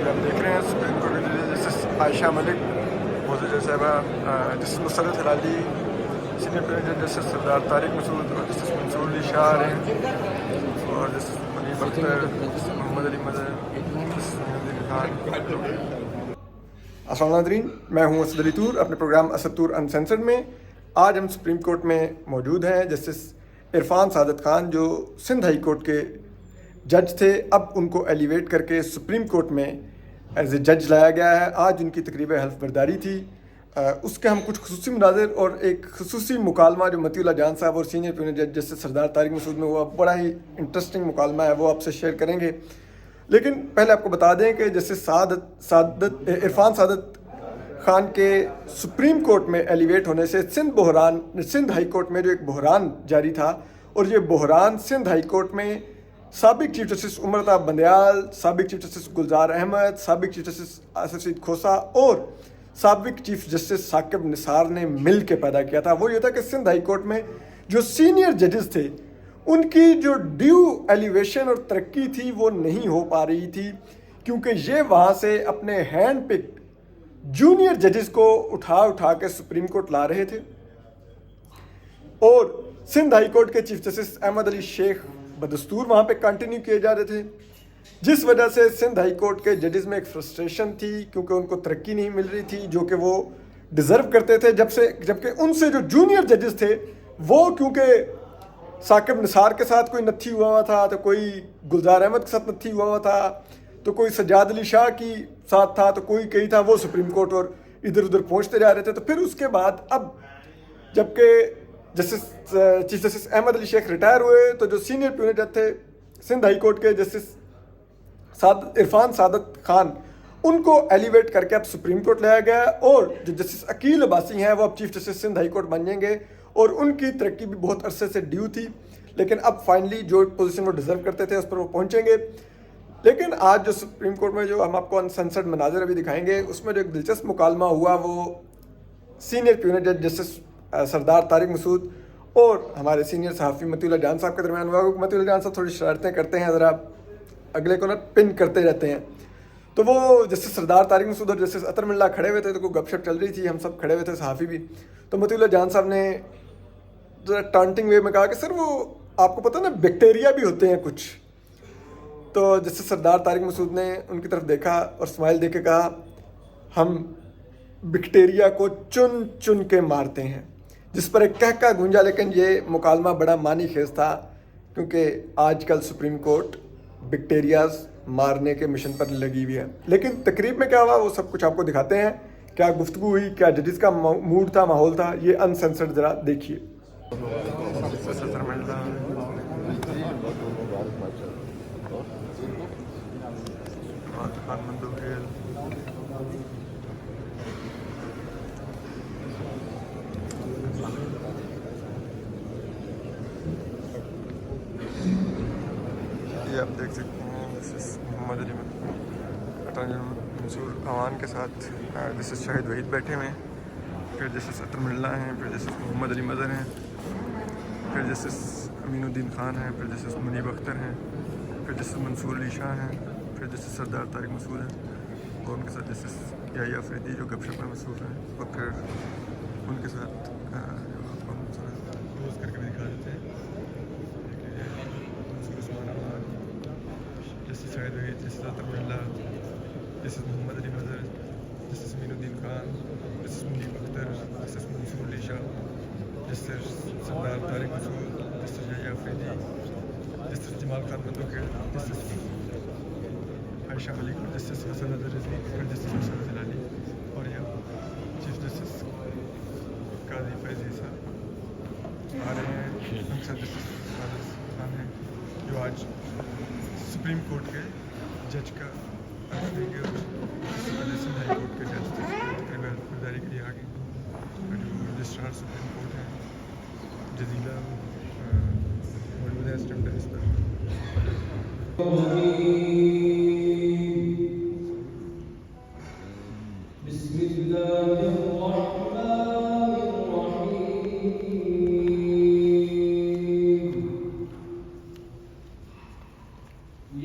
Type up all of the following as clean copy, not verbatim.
आप देख रहे हैं सुप्रीम कोर्ट के जस्टिस आयशा मलिक, मौजूद साहबा, justice Musarrat Hilali, senior president justice Sardar Tariq Masood और जस्टिस मंसूर अली शाह हैं और justice Munib Akhtar, justice Mohammad Ali Mazhar, justice Mohammad Khan. अस्सलाम नाज़रीन, मैं हूं असद अली तूर अपने प्रोग्राम असद तूर अनसेंसर्ड में। आज हम सुप्रीम कोर्ट में मौजूद हैं। जस्टिस इरफान सादत खान जो सिंध हाई कोर्ट के जज थे, अब उनको एलिवेट करके सुप्रीम कोर्ट में एज ए जज लाया गया है। आज उनकी तकरीब हल्फ बर्दारी थी, उसके हम कुछ खुसूसी मनाज़िर और एक खुसूसी मुकालमा जो मतीउल्लाह जान साहब और सीनियर प्यूनर जज जस्टिस सरदार तारिक मसूद में हुआ, बड़ा ही इंटरेस्टिंग मुकालमा है, वो आपसे शेयर करेंगे। लेकिन पहले आपको बता दें कि जस्टिस इरफान सादत खान के सुप्रीम कोर्ट में एलिवेट होने से सिंध हाई कोर्ट में जो एक बहरान जारी था, और ये बहरान सिंध हाई कोर्ट में साबिक चीफ जस्टिस उमर बंदयाल, साबिक चीफ जस्टिस गुलजार अहमद, साबिक चीफ जस्टिस आसिफ सईद खोसा और साबिक चीफ जस्टिस साकिब निसार ने मिल के पैदा किया था। वो ये था कि सिंध हाई कोर्ट में जो सीनियर जजेस थे उनकी जो ड्यू एलिवेशन और तरक्की थी वो नहीं हो पा रही थी, क्योंकि ये वहाँ से अपने हैंड पिक्ड जूनियर जजेस को उठा के सुप्रीम कोर्ट ला रहे थे और सिंध हाई कोर्ट के चीफ जस्टिस अहमद अली शेख बदस्तूर वहाँ पे कंटिन्यू किए जा रहे थे, जिस वजह से सिंध हाई कोर्ट के जजेस में एक फ्रस्ट्रेशन थी, क्योंकि उनको तरक्की नहीं मिल रही थी जो कि वो डिज़र्व करते थे। जबकि उनसे जो जूनियर जजेस थे वो, क्योंकि साकिब निसार के साथ कोई नत्थी हुआ था, तो कोई गुलजार अहमद के साथ नत्थी हुआ था, तो कोई सज्जाद अली शाह की साथ था, तो कोई कहीं था, वो सुप्रीम कोर्ट और इधर उधर पहुँचते जा रहे थे। तो फिर उसके बाद अब जबकि chief justice Ahmad Ali Sheikh retire हुए, तो जो सीनियर प्यूनर जज थे सिंध हाई कोर्ट के जस्टिस इरफान सादत खान, उनको एलिवेट करके अब सुप्रीम कोर्ट लाया गया और जो जस्टिस अकील अब्बासी हैं वो अब chief justice Sindh high court बन जाएंगे और उनकी तरक्की भी बहुत अरसे से ड्यू थी, लेकिन अब फाइनली जो पोजीशन वो डिज़र्व करते थे उस पर वो पहुंचेंगे। लेकिन आज जो सुप्रीम कोर्ट में जो हम आपको अनसेंसर्ड मनाज़िर अभी दिखाएंगे, उसमें जो एक दिलचस्प मुकालमा हुआ वो सीनियर प्यूनर जज जस्टिस सरदार तारिक मसूद और हमारे सीनियर सहाफ़ी मतीउल्लाह जान साहब के दरमियान हुआ। मतीउल्लाह जान साहब थोड़ी शरारतें करते हैं, ज़रा अगले को ना पिन करते रहते हैं। तो वो जस्टिस सरदार तारिक मसूद और जस्टिस अतर मिल्ला खड़े हुए थे, तो कोई गपशप चल रही थी, हम सब खड़े हुए थे, सहाफ़ी भी। तो मतीउल्लाह जान साहब ने जरा टांटिंग वे में कहा कि सर वो आपको पता ना बैक्टीरिया भी होते हैं कुछ। तो जस्टिस सरदार तारिक मसूद ने उनकी तरफ देखा और स्माइल दे के कहा, हम बैक्टीरिया को चुन चुन के मारते हैं, जिस पर एक कहका गूंजा। लेकिन ये मुकालमा बड़ा मानी खेज था, क्योंकि आजकल सुप्रीम कोर्ट बैक्टीरियाज मारने के मिशन पर लगी हुई है। लेकिन तकरीब में क्या हुआ वो सब कुछ आपको दिखाते हैं, क्या गुफ्तगू हुई, क्या जजेस का मूड था, माहौल था, ये अनसेंसर्ड ज़रा देखिए। ये आप देख सकते हैं जस्टिस मोहम्मद अली अटॉर्नी मंसूर अवान के साथ जस्टिस शाहिद वहीद बैठे हुए हैं, फिर जस्टिस अतर मिल्ला हैं, फिर जस्टिस मोहम्मद अली मदर हैं, फिर जस्टिस अमीनुद्दीन खान हैं, फिर जस्टिस मुनीब अख्तर हैं, फिर जस्टिस मंसूर अली शाह हैं, फिर जस्टिस सरदार तारिक मसूद हैं और उनके साथ जस्टिस याहिया अफरीदी जो गपशप में मसरूफ़ हैं, और फिर उनके साथ रोज़ करके भी दिखा देते हैं justice Shahid Waheed, justice Athar Minallah, justice Mohammad Ali Mazhar, justice Aminuddin Khan, justice Munib Akhtar, justice Mansoor Ali Shah, justice Sardar Tariq Masood, justice Yahya Afridi, justice Jamal Khan Mandokhail, justice Ayesha Malik, justice Hasan Azhar Rizvi, फिर जस्टिस मुसर्रत हिलाली और यहाँ चीफ जस्टिस काजी फैज़ी साहब आ रहे हैं। उनके साथ जस्टिस सादत खान हैं जो आज सुप्रीम कोर्ट के जज का अर्ज देंगे और सिंध हाई कोर्ट के जज तकरीब बर्दारी के लिए आ गए। जो रजिस्ट्रार सुप्रीम कोर्ट हैं जजीला मौजूद है इस टाइम इस पर।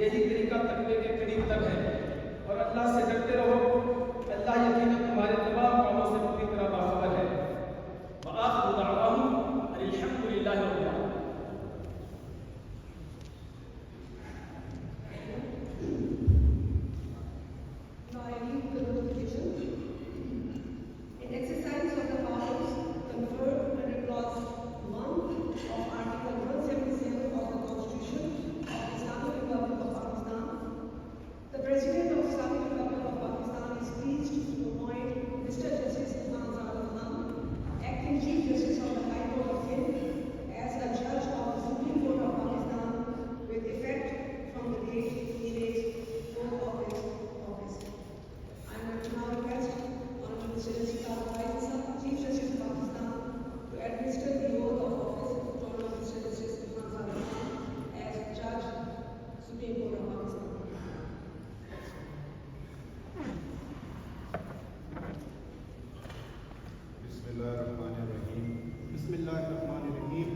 यही तरीका तकवे के करीब तक है और अल्लाह से डरते रहो। अल्लाह यकीनन तुम्हारे तमाम कामों से पूरी तरह बाखबर है। व आखिरु दअवाहुम अल्हम्दुलिल्लाहि रब्बिल आलमीन। Now I read the notification. In exercise of the powers conferred under clause 1 of Article 177 of the Constitution of Islamic Republic of Pakistan, the President of Islamic Republic of Pakistan is pleased to appoint Mr. Justice Irfan Sadat Khan, Acting Chief Justice of the High Court of Hind, as a judge of the Supreme Court of Pakistan with effect from the date he takes oath of his office. I would now request Honorable Mr. Justice Sadat Khan, Chief Justice of Pakistan, to administer the oath of office to Honorable Mr. Justice Irfan Sadat Khan as Judge, Supreme Court of Pakistan. Bismillahirrahmanirrahim. Bismillahirrahmanirrahim.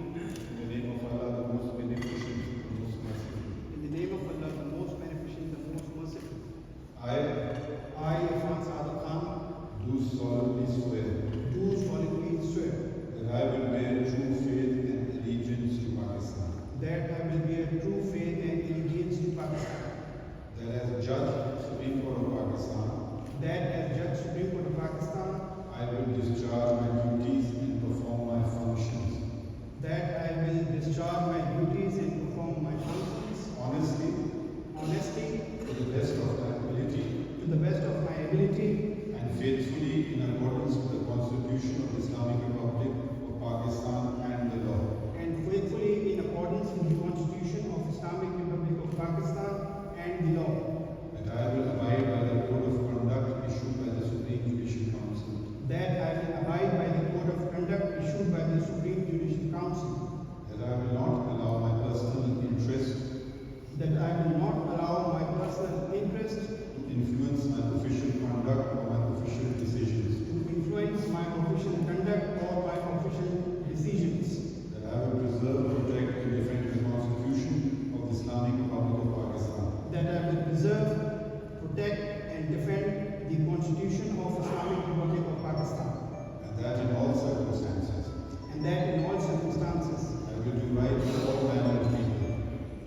In the name of Allah, the most beneficent, the most merciful. In the name of Allah, the most beneficent, the most merciful. I, Irfan Sadat Khan, do solemnly swear do solemnly swear that I will bear true faith and allegiance to Pakistan, that I will bear true faith and allegiance to Pakistan, that as Judge, Supreme Court of Pakistan, that as Judge Supreme Court of Pakistan, I will discharge my duties and perform my functions that I will discharge my duties and perform my functions honestly, honestly, to the best of my ability, to the best of my ability, and faithfully in accordance with the Constitution of the Islamic Republic of Pakistan and the law. and faithfully in accordance with the Constitution of Islamic Republic of Pakistan and the law, That I will abide by the code of conduct issued by the Supreme Judicial Council. that I will abide by the code of conduct issued by the Supreme Judicial Council, That I will not allow my personal interest that I will not allow my personal interest to influence my official conduct or my official decisions. to influence my official conduct or my official decisions, That I will preserve, protect, and defend the Constitution of the Islamic Republic of Pakistan. that I will preserve, protect and defend the Constitution of Islamic Republic of Pakistan, And that in all circumstances and that in all circumstances I will do right to all manner of people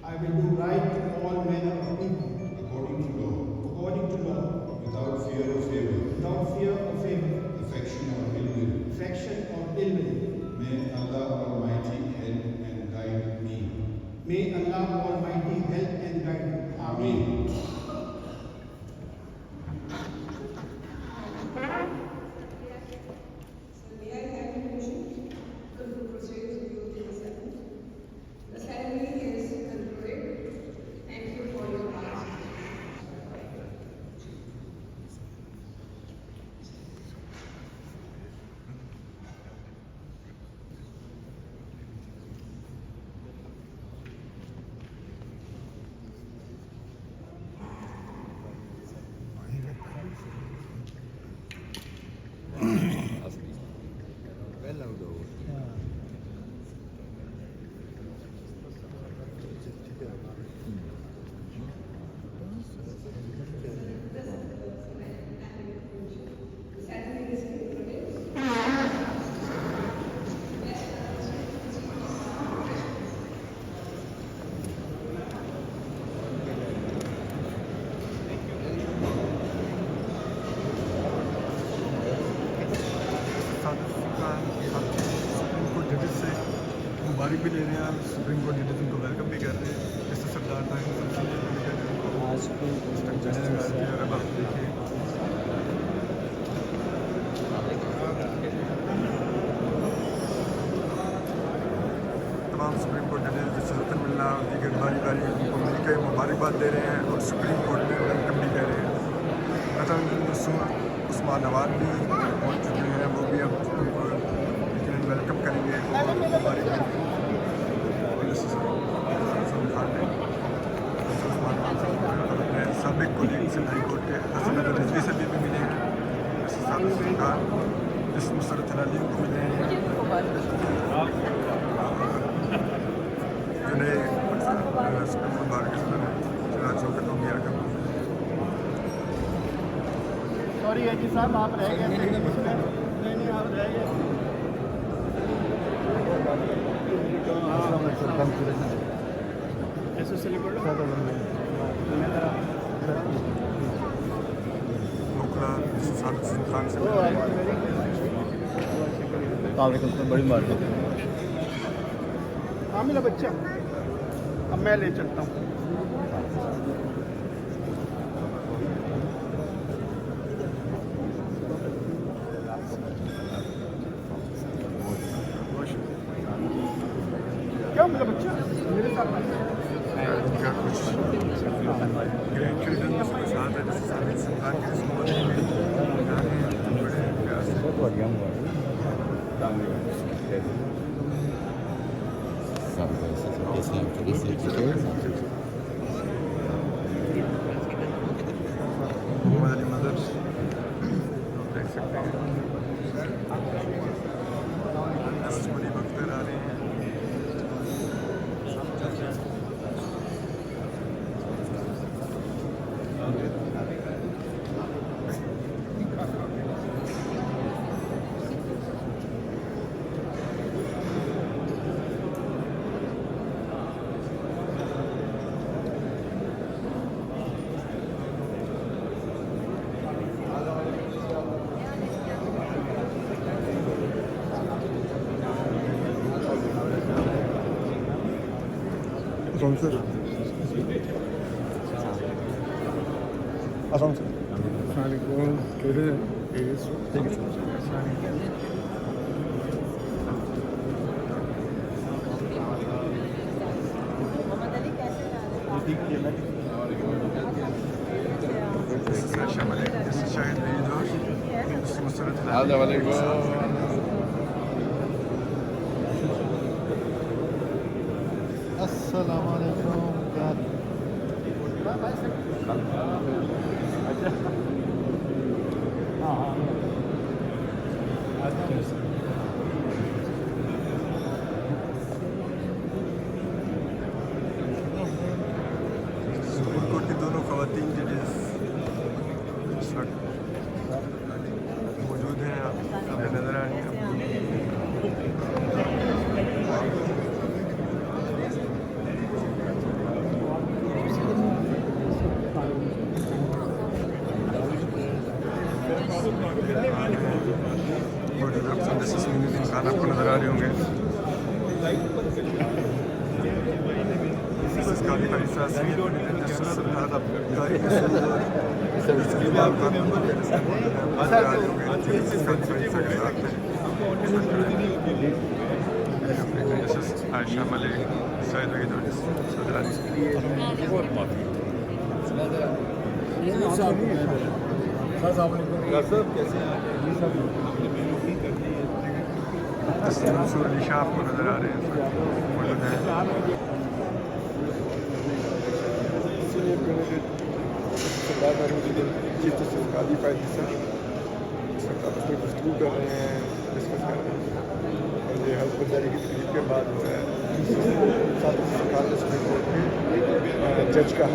I will do right to all manner of people according to law, according to law, without fear or favor, without fear or favor, affection or ill will. affection or ill will. May Allah Almighty help and guide me. May Allah Almighty help and guide me. Ameen. So may I have your permission to conclude proceedings of the oath in a second? The ceremony is concluded. Thank you for your participation. The ceremony is concluded. Sadiq Khan supreme court जजेस से मुबारक भी ले रहे हैं और supreme court जजेस उनको welcome भी कर रहे हैं। जैसे सरदार टाइम और अब आप देखिए तमाम सुप्रीम कोर्ट जजेस जैसे रतन मिल्ला और दीगर बारी बारी उनको मिलकर मुबारकबाद दे रहे हैं और सुप्रीम कोर्ट में वेलकम भी कह रहे हैं। रतन उस्मान नवाज भी पहुँच चुके हैं, वो भी अब उनको वेलकम करेंगे और मुबारकबाद अपने साबिक कोलीग सिंध हाई कोर्ट के हसन अदर रिजवी से भी मिलेंगे, साबिक सरकार जिस मुसरत अली को मिले हैं, जो नए सुप्रीम बार के सदर हैं राज्यों का तो मियाँ का सॉरी है जी साहब, आप रह गए। नहीं आप रह गए। मुखला साबिक खान से बड़ी मार्केट हाँ मेरा बच्चा, अब मैं ले चलता हूँ। क्या मेरा बच्चा मेरे साथ उनका कुछ ग्रैंड चिल्ड्रन के साथ है, जैसे साबिक खान के बड़े प्यार से मोहम्मद अली मदर देख सकते हैं, बड़ी वक्त आ रहे हैं। कौन सर आसाम सर शायद अस्सलाम वालेकुम। सुप्रीम कोर्ट की दोनों खवातीन जजेस इस वक्त मौजूद हैं, आप नजर आ रही हैं। खान आपको नजर आ रहे होंगे, काफी बड़ी आयशा मलिक सैयद वहीद मंसूर अली शाह आपको नजर आ रहे हैं, मौजूद हैं। चीफ जस्टिस काजी फायदी सर इस वक्त आपस में गुफ्तगू कर रहे हैं, डिस्कस कर रहे हैं, और ये हल्फ जारी की तकरीब के बाद जो है सुप्रीम कोर्ट के जज का